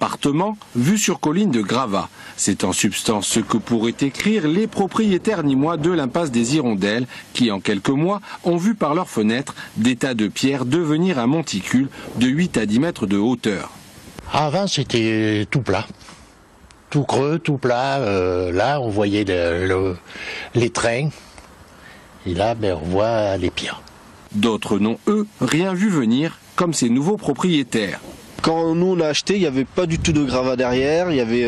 Appartement vue sur colline de Gravats. C'est en substance ce que pourraient écrire les propriétaires nîmois de l'impasse des Hirondelles qui, en quelques mois, ont vu par leurs fenêtres des tas de pierres devenir un monticule de 8 à 10 mètres de hauteur. Avant, c'était tout plat. Tout creux, tout plat. Là, on voyait les trains. Et là, on voit les pierres. D'autres n'ont, eux, rien vu venir, comme ces nouveaux propriétaires. Quand nous on a acheté, il n'y avait pas du tout de gravats derrière, il y avait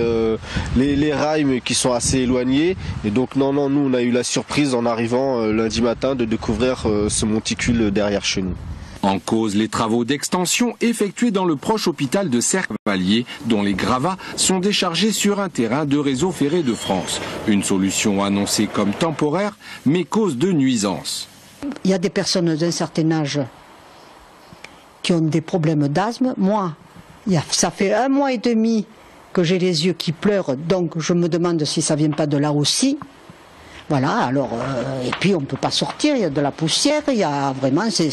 les rails qui sont assez éloignés. Et donc nous on a eu la surprise en arrivant lundi matin de découvrir ce monticule derrière chez nous. En cause, les travaux d'extension effectués dans le proche hôpital de Cercavalier, dont les gravats sont déchargés sur un terrain de Réseau ferré de France. Une solution annoncée comme temporaire, mais cause de nuisances. Il y a des personnes d'un certain âge qui ont des problèmes d'asthme. Moi, ça fait 1 mois et demi que j'ai les yeux qui pleurent, donc je me demande si ça vient pas de là aussi. Voilà, alors, et puis on ne peut pas sortir, il y a de la poussière, il y a vraiment, c'est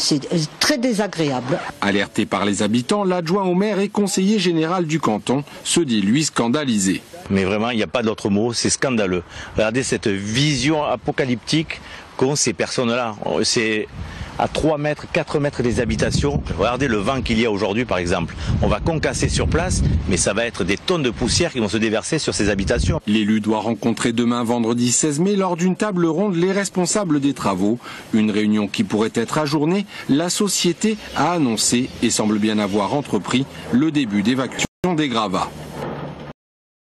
très désagréable. Alerté par les habitants, l'adjoint au maire et conseiller général du canton se dit lui scandalisé. Mais vraiment, il n'y a pas d'autre mot, c'est scandaleux. Regardez cette vision apocalyptique qu'ont ces personnes-là. C'est à 3 mètres, 4 mètres des habitations. Regardez le vent qu'il y a aujourd'hui par exemple. On va concasser sur place, mais ça va être des tonnes de poussière qui vont se déverser sur ces habitations. L'élu doit rencontrer demain vendredi 16 mai lors d'une table ronde les responsables des travaux. Une réunion qui pourrait être ajournée. La société a annoncé et semble bien avoir entrepris le début d'évacuation des gravats.